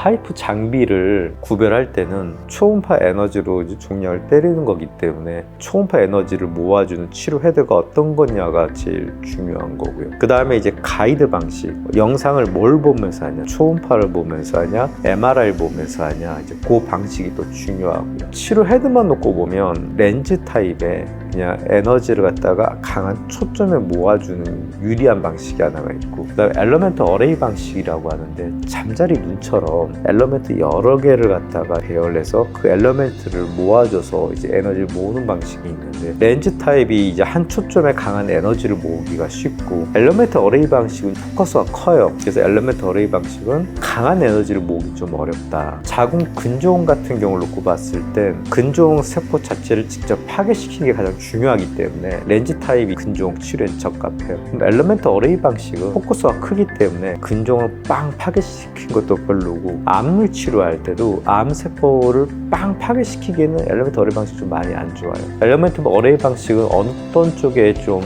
하이프 장비를 구별할 때는 초음파 에너지로 이제 종양을 때리는 거기 때문에 초음파 에너지를 모아주는 치료 헤드가 어떤 거냐가 제일 중요한 거고요. 그 다음에 이제 가이드 방식, 영상을 뭘 보면서 하냐, 초음파를 보면서 하냐, MRI 보면서 하냐, 이제 그 방식이 또 중요하고요. 치료 헤드만 놓고 보면 렌즈 타입에 그냥 에너지를 갖다가 강한 초점에 모아주는 유리한 방식이 하나가 있고, 그 다음에 엘러멘트 어레이 방식이라고 하는데 잠자리 눈처럼 엘러멘트 여러 개를 갖다가 배열해서 그 엘러멘트를 모아줘서 이제 에너지를 모으는 방식이 있는데, 렌즈 타입이 이제 한 초점에 강한 에너지를 모으기가 쉽고, 엘러멘트 어레이 방식은 포커스가 커요. 그래서 엘러멘트 어레이 방식은 강한 에너지를 모으기 좀 어렵다. 자궁 근종홍 같은 경우를 놓고 봤을 땐 근종홍 세포 자체를 직접 파괴시키는 게 가장 중요하기 때문에 렌즈 타입이 근종홍 치료에 적합해요. 엘러멘트 어레이 방식은 포커스가 크기 때문에 근종을 빵 파괴시킨 것도 별로고, 암을 치료할 때도 암 세포를 빵 파괴시키기에는 엘러멘트 어레이 방식이 좀 많이 안 좋아요. 엘러멘트 어레이 방식은 어떤 쪽에 좀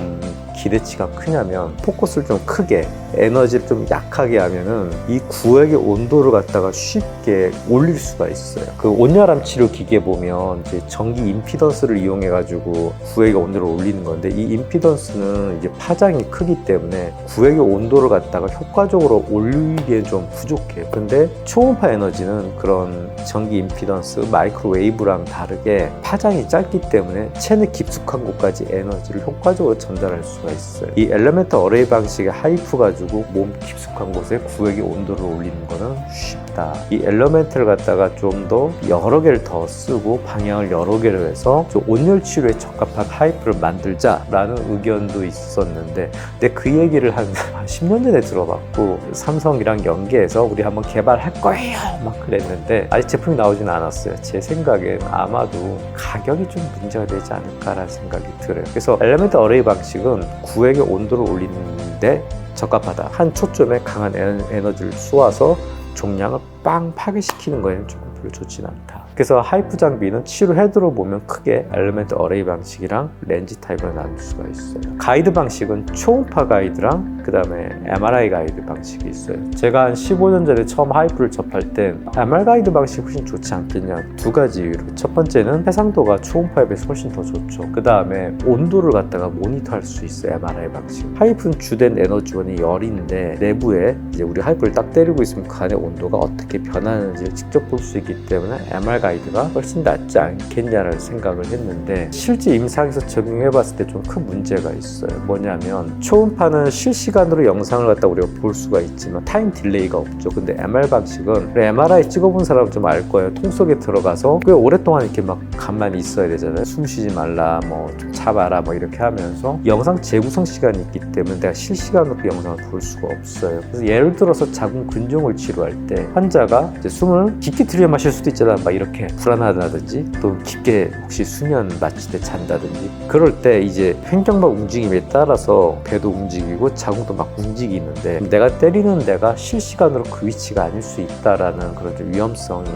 기대치가 크냐면, 포커스를 좀 크게 에너지를 좀 약하게 하면은 이 구획의 온도를 갖다가 쉽게 올릴 수가 있어요. 그 온열암 치료 기계 보면 이제 전기 임피던스를 이용해 가지고 구획의 온도를 올리는 건데, 이 임피던스는 이제 파장이 크기 때문에 구획의 온도를 갖다가 효과적으로 올리기엔 좀 부족해요. 근데 초음파 에너지는 그런 전기 임피던스, 마이크로웨이브랑 다르게 파장이 짧기 때문에 체내 깊숙한 곳까지 에너지를 효과적으로 전달할 수가 있어요. 이 엘러멘트 어레이 방식의 하이프 가지고 몸 깊숙한 곳에 구획의 온도를 올리는 거는 쉽다. 이 엘러멘트를 갖다가 좀 더 여러 개를 더 쓰고 방향을 여러 개를 해서 좀 온열 치료에 적합한 하이프를 만들자라는 의견도 있었는데, 근데 그 얘기를 한 10년 전에 들어봤고, 삼성이랑 연계해서 우리 한번 개발할 거예요 막 그랬는데 아직 제품이 나오지는 않았어요. 제 생각엔 아마도 가격이 좀 문제가 되지 않을까라는 생각이 들어요. 그래서 엘러멘트 어레이 방식은 구획의 온도를 올리는데 적합하다. 한 초점에 강한 에너지를 쏘아서 종양을 빵 파괴시키는 거에는 조금 별로 좋지는 않다. 그래서 하이프 장비는 치료 헤드로 보면 크게 엘러멘트 어레이 방식이랑 렌즈 타입으로 나눌 수가 있어요. 가이드 방식은 초음파 가이드랑 그 다음에 MRI 가이드 방식이 있어요. 제가 한 15년 전에 처음 하이프를 접할 땐 MR 가이드 방식이 훨씬 좋지 않겠냐, 두 가지 이유로. 첫 번째는 해상도가 초음파에 비해서 훨씬 더 좋죠. 그 다음에 온도를 갖다가 모니터할 수 있어요. MRI 방식. 하이프는 주된 에너지원이 열인데, 내부에 이제 우리 하이프를 딱 때리고 있으면 그 안에 온도가 어떻게 변하는지를 직접 볼 수 있기 때문에 MR 가이드가 훨씬 낫지 않겠냐라는 생각을 했는데, 실제 임상에서 적용해 봤을 때 좀 큰 문제가 있어요. 뭐냐면, 초음파는 실시간으로 영상을 갖다 우리가 볼 수가 있지만 타임 딜레이가 없죠. 근데 MR 방식은, MRI 찍어본 사람은 좀 알 거예요. 통 속에 들어가서 꽤 오랫동안 이렇게 막 가만히 있어야 되잖아요. 숨 쉬지 말라, 뭐 좀 참아라, 뭐 이렇게 하면서 영상 재구성 시간이 있기 때문에 내가 실시간으로 그 영상을 볼 수가 없어요. 그래서 예를 들어서 자궁 근종을 치료할 때 환자가 이제 숨을 깊게 들여 마실 수도 있잖아. 막 이렇게 불안하다든지, 또 깊게 혹시 수면 마취 때 잔다든지, 그럴 때 이제 횡격막 움직임에 따라서 배도 움직이고 자궁도 막 움직이는데, 내가 때리는 데가 실시간으로 그 위치가 아닐 수 있다라는 그런 좀 위험성이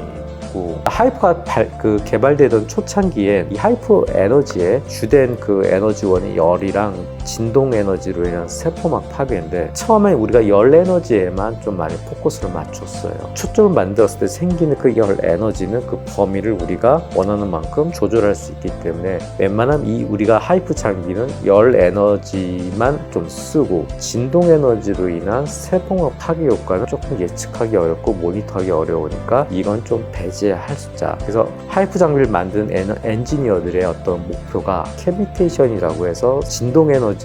있고, 하이프가 개발되던 초창기에 이 하이프 에너지의 주된 그 에너지원이 열이랑 진동 에너지로 인한 세포막 파괴인데, 처음에 우리가 열 에너지에만 좀 많이 포커스를 맞췄어요. 초점을 만들었을 때 생기는 그 열 에너지는 그 범위를 우리가 원하는 만큼 조절할 수 있기 때문에 웬만하면 이 우리가 하이프 장비는 열 에너지만 좀 쓰고, 진동 에너지로 인한 세포막 파괴 효과는 조금 예측하기 어렵고 모니터하기 어려우니까 이건 좀 배제하자. 그래서 하이프 장비를 만든 엔지니어들의 어떤 목표가 캐비테이션이라고 해서 진동 에너지로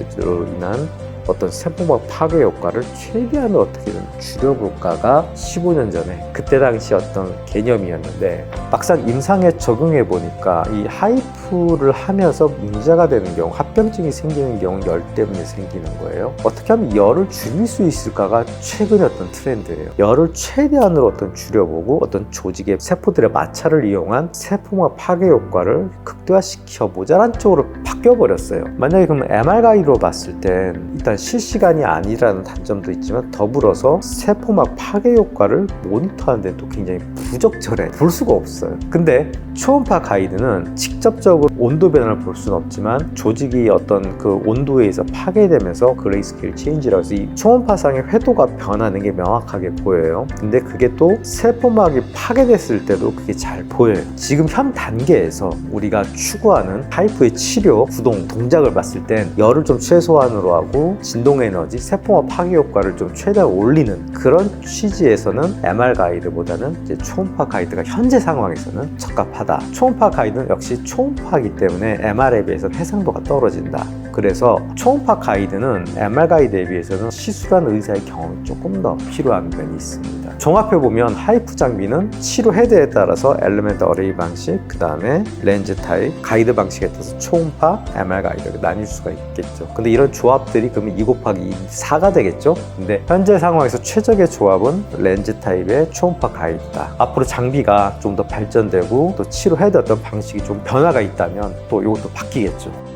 인한 어떤 세포막 파괴 효과를 최대한 어떻게든 줄여볼까가 15년 전에 그때 당시 어떤 개념이었는데, 막상 임상에 적용해 보니까 이 하이프를 하면서 문제가 되는 경우, 합병증이 생기는 경우는 열 때문에 생기는 거예요. 어떻게 하면 열을 줄일 수 있을까가 최근의 어떤 트렌드예요. 열을 최대한으로 어떤 줄여보고 어떤 조직의 세포들의 마찰을 이용한 세포막 파괴 효과를 극대화시켜 보자라는 쪽으로 바뀌어버렸어요. 만약에 그러면 MR 가이드로 봤을 땐 일단 실시간이 아니라는 단점도 있지만, 더불어서 세포막 파괴 효과를 모니터하는 데는 또 굉장히 부적절해. 볼 수가 없어요. 근데 초음파 가이드는 직접적으로 직접적으로 온도 변화를 볼 수는 없지만 조직이 어떤 그 온도에 의해서 파괴되면서 그레이스케일 체인지라고 해서 이 초음파상의 회도가 변하는 게 명확하게 보여요. 근데 그게 또 세포막이 파괴됐을 때도 그게 잘 보여요. 지금 현 단계에서 우리가 추구하는 하이프의 치료, 구동, 동작을 봤을 땐 열을 좀 최소한으로 하고 진동 에너지, 세포막 파괴 효과를 좀 최대한 올리는 그런 취지에서는 MR 가이드보다는 이제 초음파 가이드가 현재 상황에서는 적합하다. 초음파 가이드는 역시 초음파이기 때문에 MR에 비해서 해상도가 떨어진다. 그래서 초음파 가이드는 MR 가이드에 비해서는 시술한 의사의 경험이 조금 더 필요한 면이 있습니다. 종합해보면 하이프 장비는 치료 헤드에 따라서 엘리멘트 어레이 방식, 그 다음에 렌즈 타입, 가이드 방식에 따라서 초음파, MR 가이드가 나뉠 수가 있겠죠. 근데 이런 조합들이 그러면 2 곱하기 2, 4가 되겠죠. 근데 현재 상황에서 최적의 조합은 렌즈 타입의 초음파 가이드다. 앞으로 장비가 좀 더 발전되고 또 치료 헤드 어떤 방식이 좀 변화가 있다면 또 이것도 바뀌겠죠.